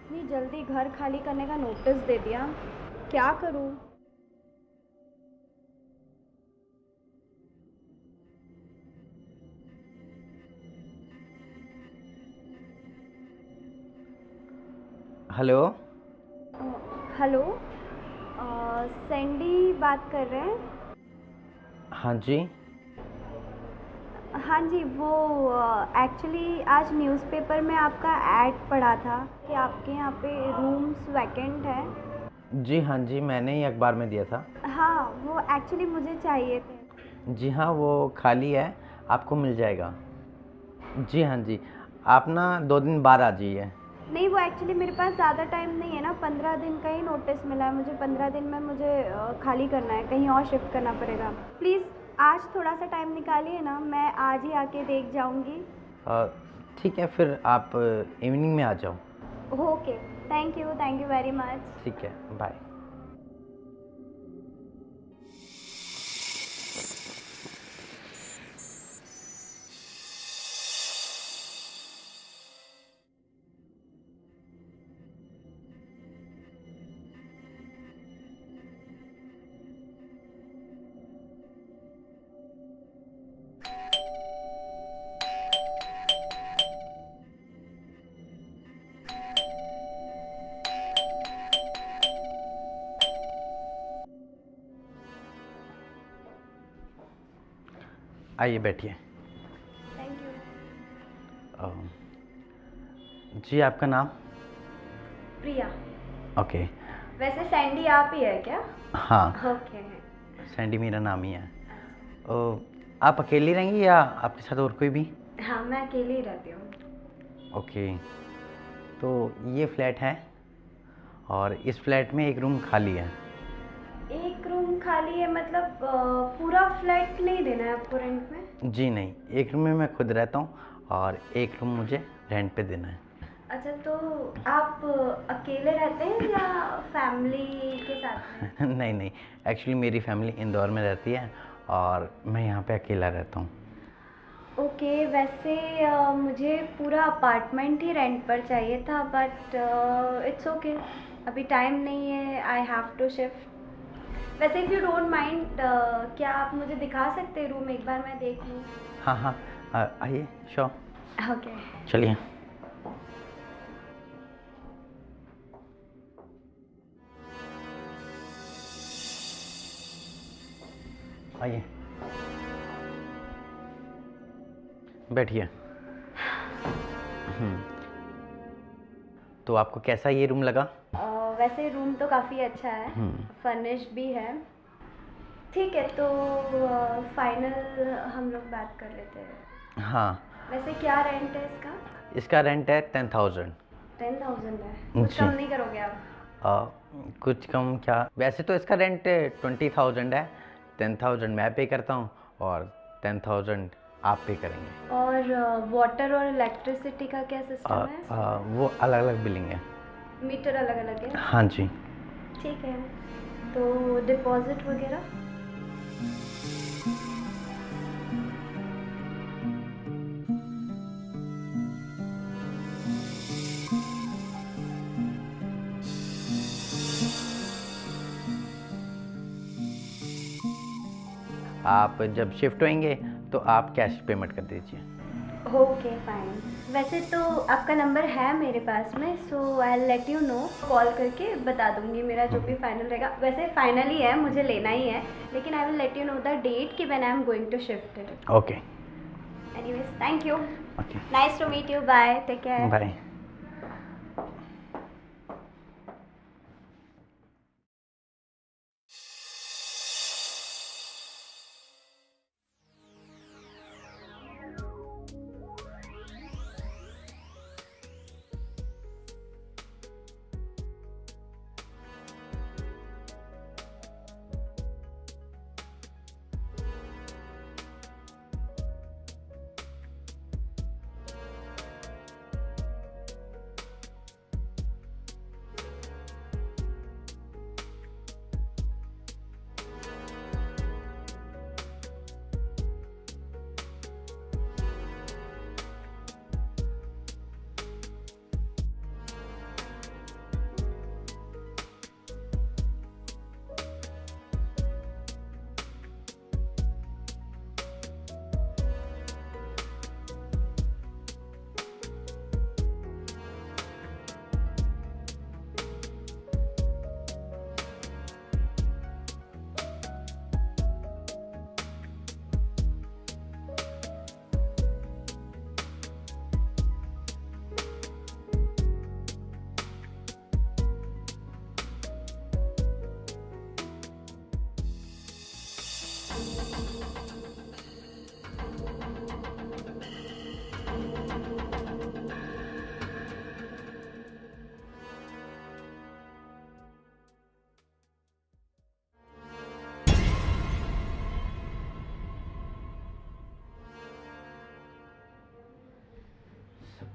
इतनी जल्दी घर खाली करने का नोटिस दे दिया, क्या करूं? हेलो। हेलो, सैंडी बात कर रहे हैं? हाँ जी। हाँ जी, वो एक्चुअली आज न्यूज़पेपर में आपका ऐड पढ़ा था कि आपके यहाँ पे रूम्स वैकेंट है। जी हाँ जी, मैंने ही अखबार में दिया था। हाँ, वो एक्चुअली मुझे चाहिए थे। जी हाँ, वो खाली है, आपको मिल जाएगा। जी हाँ जी, आप ना 2 दिन बाद आ जाइए। नहीं, वो एक्चुअली मेरे पास ज़्यादा टाइम नहीं है ना, 15 दिन का ही नोटिस मिला है मुझे। 15 दिन में मुझे खाली करना है, कहीं और शिफ्ट करना पड़ेगा। प्लीज़ आज थोड़ा सा टाइम निकालिए ना, मैं आज ही आके देख जाऊंगी। अ, ठीक है, फिर आप इवनिंग में आ जाओ। Okay, thank you very much. ठीक है, बाय। आइए बैठिए। Thank you. अ, जी, आपका नाम? प्रिया। ओके। वैसे सैंडी आप ही है क्या? हाँ, ओके। सैंडी मेरा नाम ही है। अच्छा। आप अकेली रहेंगी या आपके साथ और कोई भी? हाँ, मैं अकेले ही रहती हूँ। ओके, तो ये फ्लैट है और इस फ्लैट में एक रूम खाली है। एक रूम खाली है मतलब पूरा फ्लैट नहीं देना है आपको रेंट में? जी नहीं, एक रूम में मैं खुद रहता हूँ और एक रूम मुझे रेंट पे देना है। अच्छा, तो आप अकेले रहते हैं या फैमिली के साथ में? नहीं नहीं, एक्चुअली मेरी फैमिली इंदौर में रहती है और मैं यहाँ पे अकेला रहता हूँ। ओके, वैसे मुझे पूरा अपार्टमेंट ही रेंट पर चाहिए था, बट इट्स ओके, अभी टाइम नहीं है, आई हैव टू शिफ्ट। वैसे इफ़ यू डोंट माइंड, क्या आप मुझे दिखा सकते हैं रूम, एक बार मैं देख लूँ? हाँ हाँ, आइए, श्योर, ओके। चलिए। आइए, बैठिए। हम्म, तो आपको कैसा ये रूम लगा? वैसे रूम तो काफ़ी अच्छा है, हम्म, फर्निश्ड भी है। ठीक है, तो फाइनल हम लोग बात कर लेते हैं। हाँ, वैसे क्या रेंट है इसका? इसका रेंट है 10,000। 10,000 है, कुछ जी। कम नहीं करोगे आप? आ, कुछ कम क्या, वैसे तो इसका रेंट 20,000 है। 10,000 मैं पे करता हूँ और 10,000 आप पे करेंगे। और वाटर और इलेक्ट्रिसिटी का क्या आ, सिस्टम है? वो अलग अलग बिलिंग है। मीटर अलग अलग है? हाँ जी। ठीक है, तो डिपॉजिट वगैरह? आप जब शिफ्ट होंगे तो आप कैश पेमेंट कर दीजिए। Okay fine. वैसे तो आपका नंबर है मेरे पास में, so I let you know, call करके बता दूंगी मेरा जो भी फाइनल रहेगा। वैसे फाइनल ही है, मुझे लेना ही है, लेकिन I will let you know the date कि when I am going to shift it. Okay. Anyways, thank you. Okay, nice to meet you, bye, take care. Bye.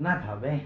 ना खा बे।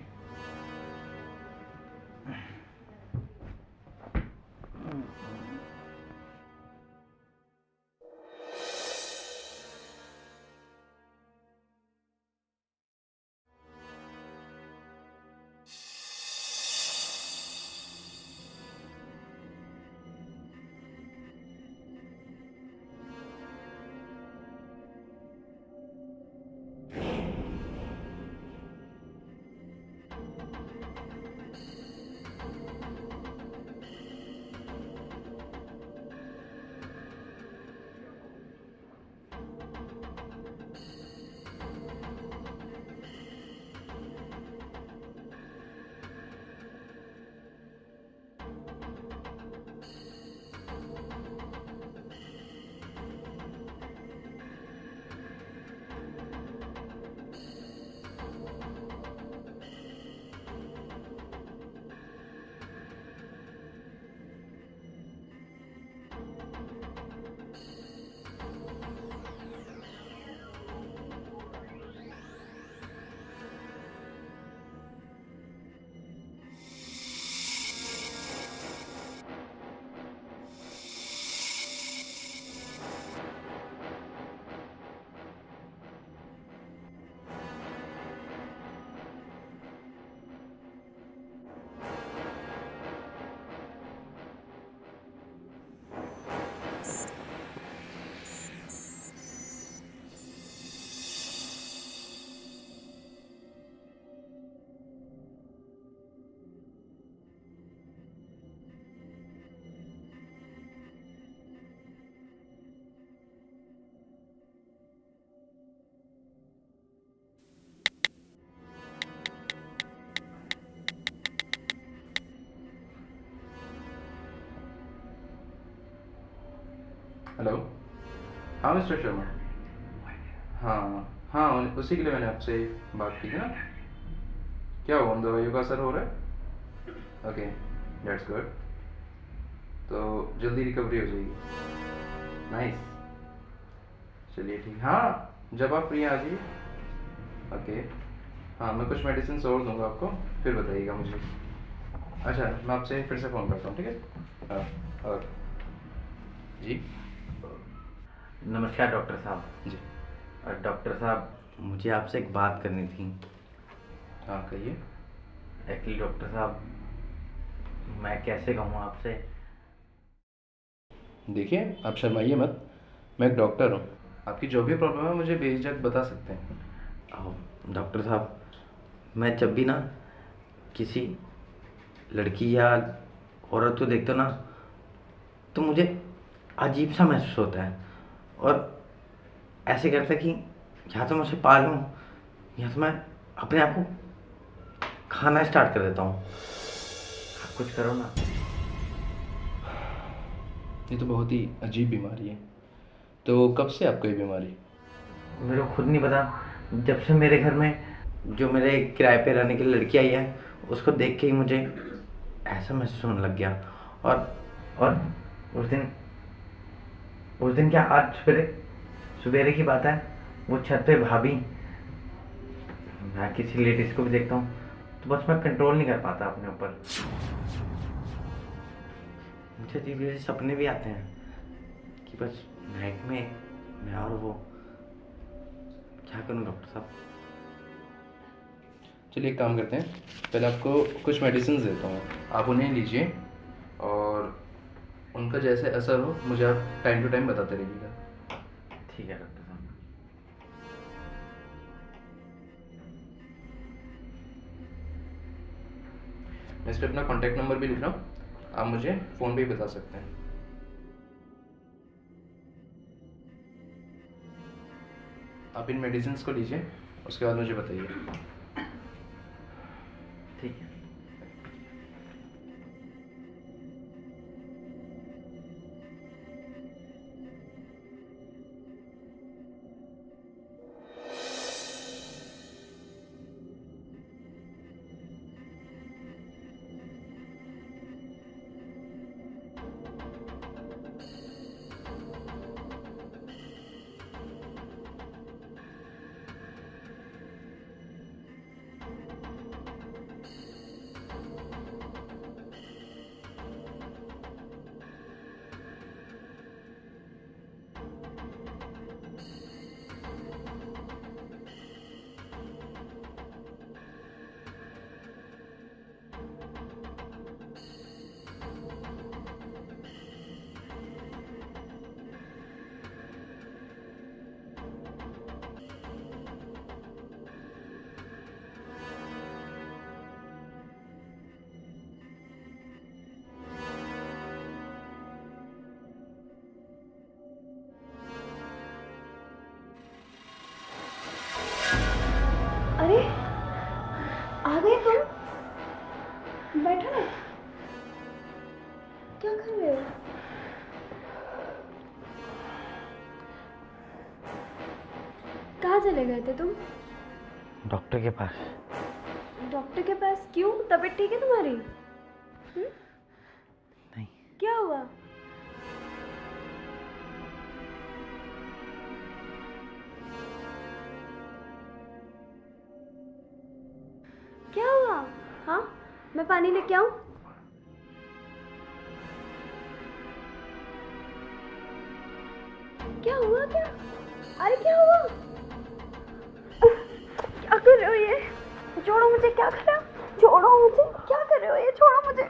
हेलो। हाँ मिस्टर शर्मा। हाँ हाँ, उसी के लिए मैंने आपसे बात की थी ना। क्या हुआ, उन दवाइयों का असर हो रहा है? Okay, that's good. तो जल्दी रिकवरी हो जाएगी। नाइस। चलिए ठीक, हाँ जब आप फ्री हैं आ जाइए। ओके। हाँ, मैं कुछ मेडिसिन और दूंगा आपको, फिर बताइएगा मुझे। अच्छा, मैं आपसे फिर से फ़ोन करता हूँ, ठीक है? हाँ। और जी। नमस्कार डॉक्टर साहब। जी। डॉक्टर साहब, मुझे आपसे एक बात करनी थी। हाँ कहिए। एक्चुअली डॉक्टर साहब, मैं कैसे कहूँ आपसे। देखिए, आप शर्माइए मत। मैं एक डॉक्टर हूँ। आपकी जो भी प्रॉब्लम है मुझे बेझिझक बता सकते हैं। डॉक्टर साहब, मैं जब भी ना किसी लड़की या औरत को देखता हूँ ना, तो मुझे अजीब सा महसूस होता है और ऐसे करता है कि या तो मैं उसे पा लूँ या तो मैं अपने आप को खाना स्टार्ट कर देता हूँ। आप कुछ करो ना। ये तो बहुत ही अजीब बीमारी है। तो कब से आपको ये बीमारी? मेरे को खुद नहीं पता। जब से मेरे घर में जो मेरे किराए पे रहने के लिए लड़की आई है, उसको देख के ही मुझे ऐसा महसूस होने लग गया। और उस दिन क्या, आज सवेरे सवेरे की बात है, वो छत पे भाभी, मैं किसी लेडीज को भी देखता हूँ तो बस मैं कंट्रोल नहीं कर पाता अपने ऊपर। मुझे अजीब अजीब सपने भी आते हैं कि बस नाइट में मैं और वो। क्या करूँ डॉक्टर साहब? चलिए एक काम करते हैं, पहले आपको कुछ मेडिसिन देता हूँ, आप उन्हें लीजिए और उनका जैसे असर हो मुझे आप टाइम टू टाइम बताते रहिएगा। ठीक है डॉक्टर साहब। मैं इस पर अपना कॉन्टैक्ट नंबर भी लिख रहा हूँ, आप मुझे फ़ोन पे ही बता सकते हैं। आप इन मेडिसिन को लीजिए, उसके बाद मुझे बताइए। ठीक है। बैठो ना। क्या कर रहे हो? कहाँ चले गए थे तुम? डॉक्टर के पास। डॉक्टर के पास क्यों? तबीयत ठीक है तुम्हारी? नहीं। क्या हुआ? क्या हुआ? हाँ, मैं पानी लेके आऊं? क्या हुआ? क्या? अरे क्या हुआ? क्या कर रहे हो ये? छोड़ो मुझे। क्या कर रहे हो? छोड़ो मुझे। क्या कर रहे हो ये? छोड़ो मुझे।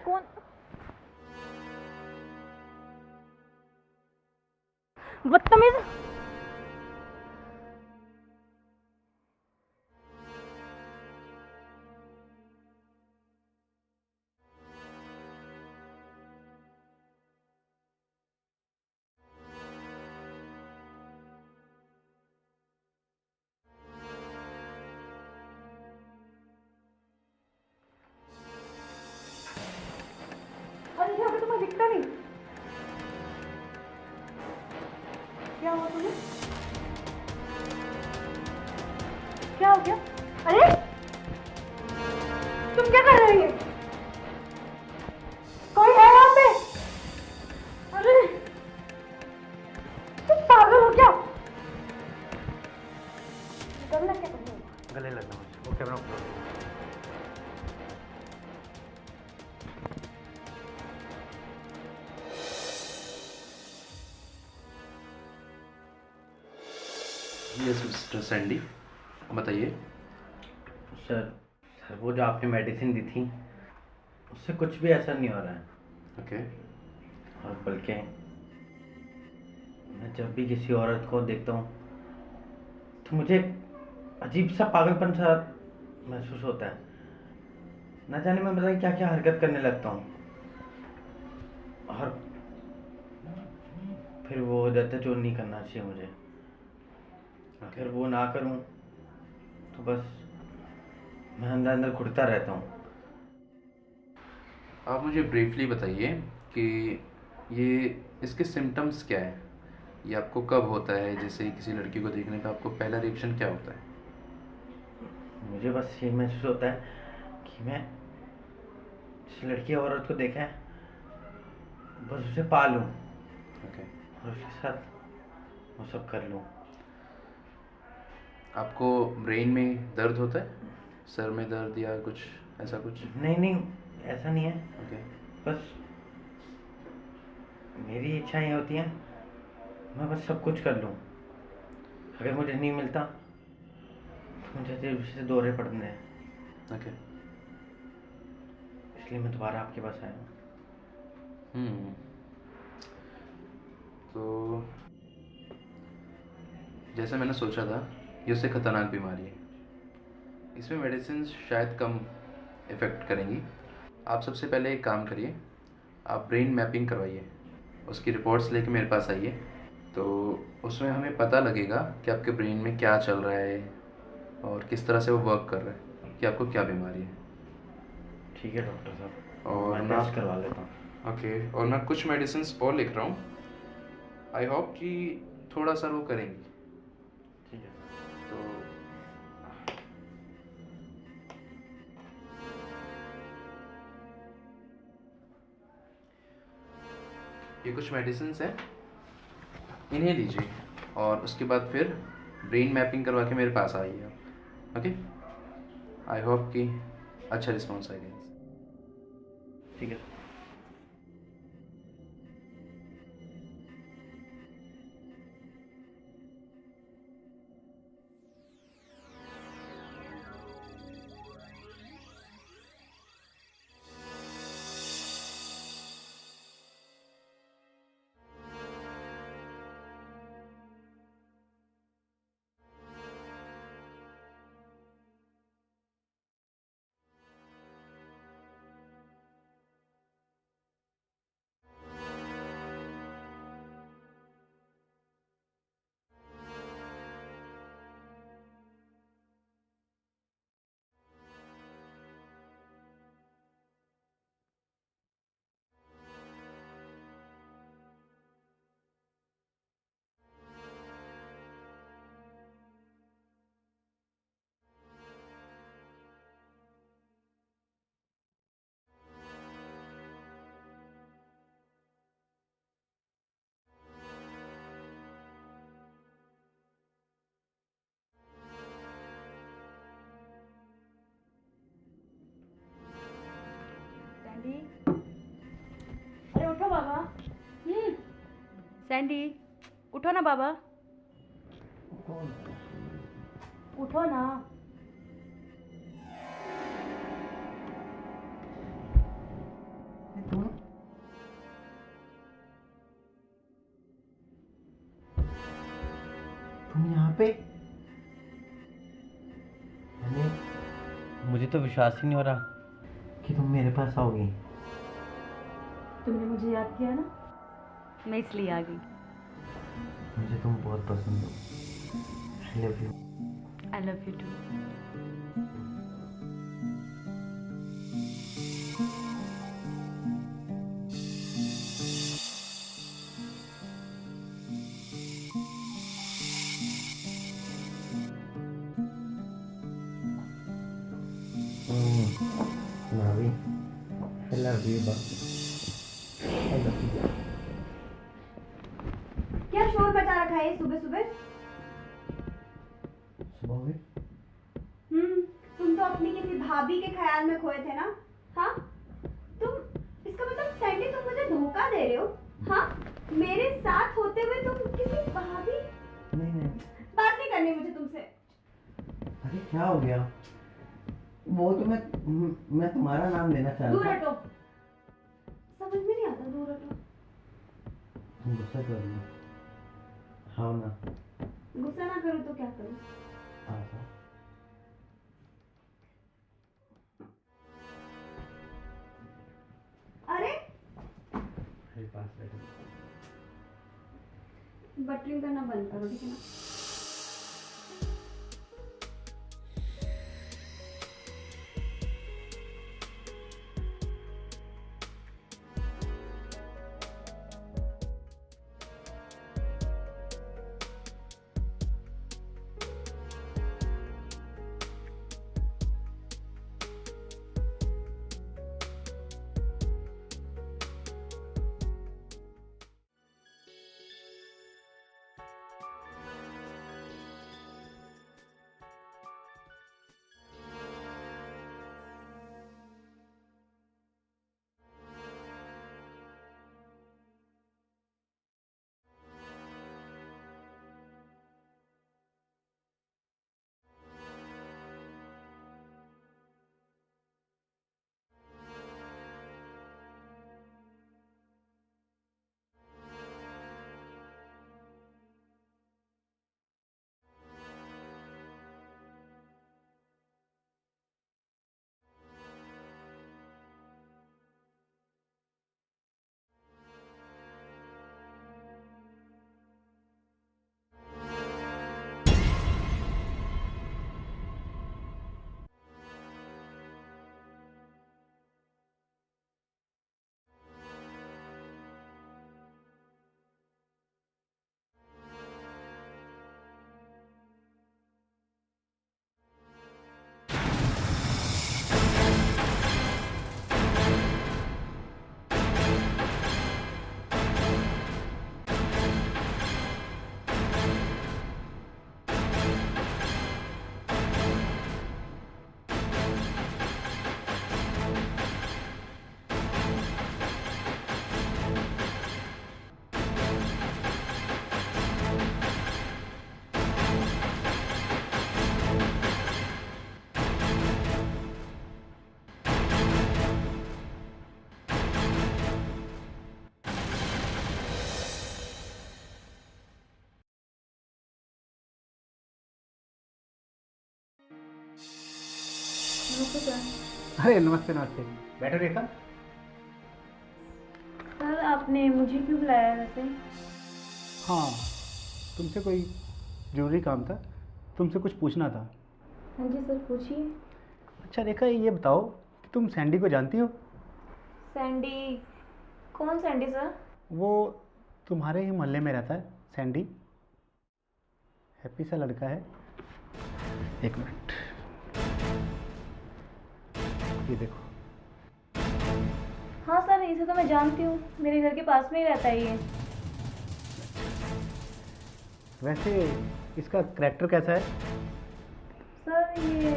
कौन? बदतमीज। अरे यहाँ पे तुम्हें दिखता नहीं? क्या हुआ तुम्हें? क्या हो गया? अरे तुम क्या कर रही है? कोई है यहाँ पे? अरे तुम पागल हो क्या? निकलना क्या करना है? गले लगना मुझे। वो कैमरा ऑफ कर। यस मिस्टर सैंडी, बताइए। सर सर वो जो आपने मेडिसिन दी थी उससे कुछ भी असर नहीं हो रहा है। ओके। और बल्कि मैं जब भी किसी औरत को देखता हूँ तो मुझे अजीब सा पागलपन सा महसूस होता है। न जाने मैं पता नहीं क्या क्या हरकत करने लगता हूँ और फिर वो हो जाता है जो नहीं करना चाहिए मुझे। अगर वो ना करूँ तो बस मैं अंदर अंदर घुटता रहता हूँ। आप मुझे ब्रीफली बताइए कि ये इसके सिम्टम्स क्या है, ये आपको कब होता है, जैसे किसी लड़की को देखने का आपको पहला रिएक्शन क्या होता है? मुझे बस ये महसूस होता है कि मैं जिस लड़की औरत को देखा है बस उसे पा लूँ ओके। और उसके साथ वो सब कर लूँ। आपको ब्रेन में दर्द होता है, सर में दर्द या कुछ ऐसा कुछ? नहीं नहीं, ऐसा नहीं है। ओके। बस मेरी इच्छाएं होती हैं, मैं बस सब कुछ कर लूँ। अगर मुझे नहीं मिलता मुझे दिल से दौरे पड़ने हैं, ओके। इसलिए मैं दोबारा आपके पास आया हूँ। तो जैसे मैंने सोचा था, ये उससे ख़तरनाक बीमारी है। इसमें मेडिसिन शायद कम इफ़ेक्ट करेंगी। आप सबसे पहले एक काम करिए, आप ब्रेन मैपिंग करवाइए, उसकी रिपोर्ट्स लेके मेरे पास आइए। तो उसमें हमें पता लगेगा कि आपके ब्रेन में क्या चल रहा है और किस तरह से वो वर्क कर रहा है, कि आपको क्या बीमारी है। ठीक है डॉक्टर साहब, और मैं ना टेस्ट करवा लेता हूँ। ओके, और मैं कुछ मेडिसिन और लिख रहा हूँ, आई होप कि थोड़ा सा वो करेंगी। ठीक है सर। तो ये कुछ मेडिसिन हैं, इन्हें लीजिए और उसके बाद फिर ब्रेन मैपिंग करवा के मेरे पास आइए आप। ओके, आई होप कि अच्छा रिस्पॉन्स आएगा। ठीक है सर। सैंडी, अरे उठो बाबा। सैंडी, उठो ना बाबा, उठो ना। तुम यहाँ पे? मुझे तो विश्वास ही नहीं हो रहा कि तुम मेरे पास आओगी। तुमने मुझे याद किया ना, मैं इसलिए आ गई। मुझे तुम बहुत पसंद हो। I love you. I love you too. Navi, I love you, baby. I love you. क्या शोर मचा रखा है सुबह सुबह? सुबह में तुम तो अपनी किसी भाभी के ख्याल में खोए थे ना? हाँ, तुम, इसका मतलब सैंडी तुम मुझे धोखा दे रहे हो? हाँ, मेरे साथ होते हुए तुम किसी भाभी? नहीं, बात नहीं करनी मुझे तुमसे। अरे क्या हो गया? वो तो मैं तुम्हारा नाम लेना चाहता दूर था। हटो, समझ में नहीं आता, दूर हटो। तुम गुस्सा कर रही हो? हाँ ना। गुस्सा ना करूँ तो क्या करूँ? हाँ। अरे मेरे पास बैठो। बटरिंग करना बंद करो, ठीक है ना? नमस्ते सर। अरे नमस्ते नमस्ते, बैठो रेखा। सर आपने मुझे क्यों बुलाया है वैसे? हाँ, तुमसे कोई ज़रूरी काम था, तुमसे कुछ पूछना था। हाँ जी सर, पूछिए। अच्छा रेखा, ये बताओ कि तुम सैंडी को जानती हो? सैंडी? कौन सैंडी सर? वो तुम्हारे ही मोहल्ले में रहता है, सैंडी। हैप्पी सा लड़का है। एक मिनट, ये देखो। हाँ सर, इसे तो मैं जानती हूँ, मेरे घर के पास में ही रहता है ये। वैसे इसका करैक्टर कैसा है? सर ये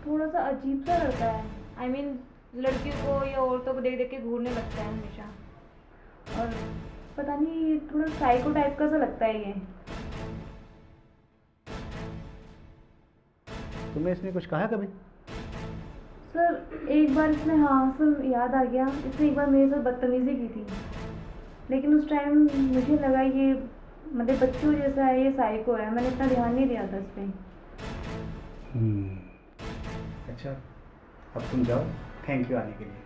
थोड़ा सा अजीब सा लड़का है। आई मीन लड़कियों को या औरतों को देख देख के घूरने लगता है हमेशा, और पता नहीं ये थोड़ा साइको टाइप का सा लगता है ये। तुम्हें इसने कुछ कहा कभी? सर एक बार इसने, हाँ सर याद आ गया, इसने एक बार मेरे साथ बदतमीज़ी की थी, लेकिन उस टाइम मुझे लगा ये मतलब बच्चों जैसा है, ये साइको है, मैंने इतना ध्यान नहीं दिया था इस पर। अच्छा, अब तुम जाओ। थैंक यू आने के लिए।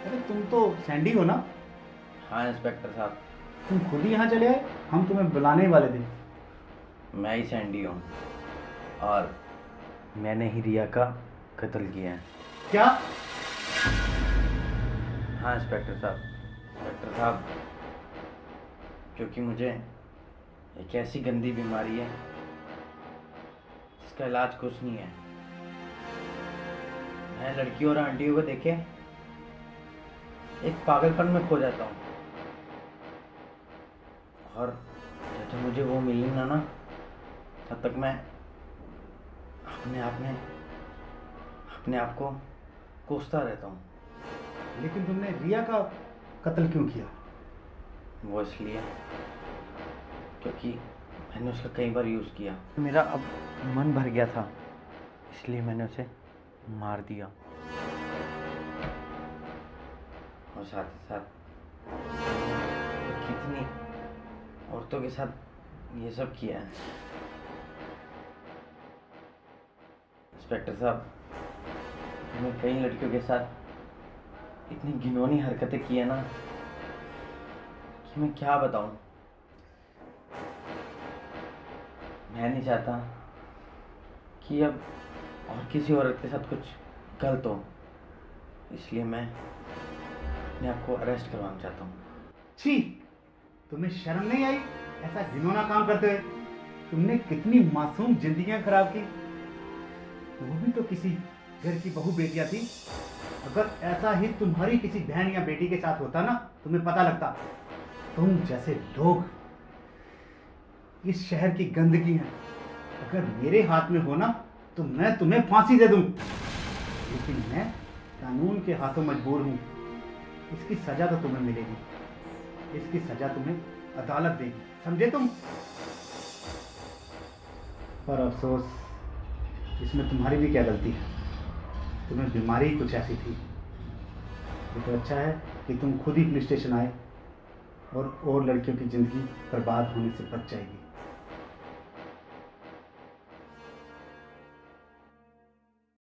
अरे तुम तो सैंडी हो ना? हाँ इंस्पेक्टर साहब, तुम खुद ही यहाँ चले आए, हम तुम्हें बुलाने ही वाले थे। मैं ही सैंडी हूँ और मैंने ही रिया का कत्ल किया है। क्या? हाँ इंस्पेक्टर साहब, क्योंकि मुझे एक ऐसी गंदी बीमारी है जिसका इलाज कुछ नहीं है। मैं लड़कियों और आंटियों को देखे एक पागलपन में खो जाता हूँ, और जब तक मुझे वो मिली ना तब तक मैं अपने आप को कोसता रहता हूँ। लेकिन तुमने रिया का कत्ल क्यों किया? वो इसलिए क्योंकि मैंने उसका कई बार यूज़ किया, मेरा अब मन भर गया था, इसलिए मैंने उसे मार दिया। और साथ ही साथ कितनी औरतों के साथ ये सब किया है। इंस्पेक्टर साहब, मैंने कई लड़कियों के साथ इतनी घिनौनी हरकतें की है ना कि मैं क्या बताऊं। मैं नहीं चाहता कि अब और किसी औरत के साथ कुछ गलत हो, इसलिए मैं अपने आप को अरेस्ट करवाना चाहता हूँ। छी, तुम्हें शर्म नहीं आई ऐसा घिनौना काम करते हुए? तुमने कितनी मासूम जिंदगियां खराब की, वो भी तो किसी घर की बहू बेटियां थी। अगर ऐसा ही तुम्हारी किसी बहन या बेटी के साथ होता ना, तुम्हें पता लगता। तुम जैसे लोग इस शहर की गंदगी हैं, अगर मेरे हाथ में हो ना तो मैं तुम्हें फांसी दे दूं, लेकिन मैं कानून के हाथों मजबूर हूं। इसकी सजा तो तुम्हें मिलेगी, इसकी सजा तुम्हें अदालत देगी, समझे तुम? पर अफसोस, इसमें तुम्हारी भी क्या गलती है? तुम्हें बीमारी कुछ ऐसी थी। ये तो अच्छा है कि तुम खुद ही पुलिस स्टेशन आए, और लड़कियों की जिंदगी बर्बाद होने से बच जाएगी।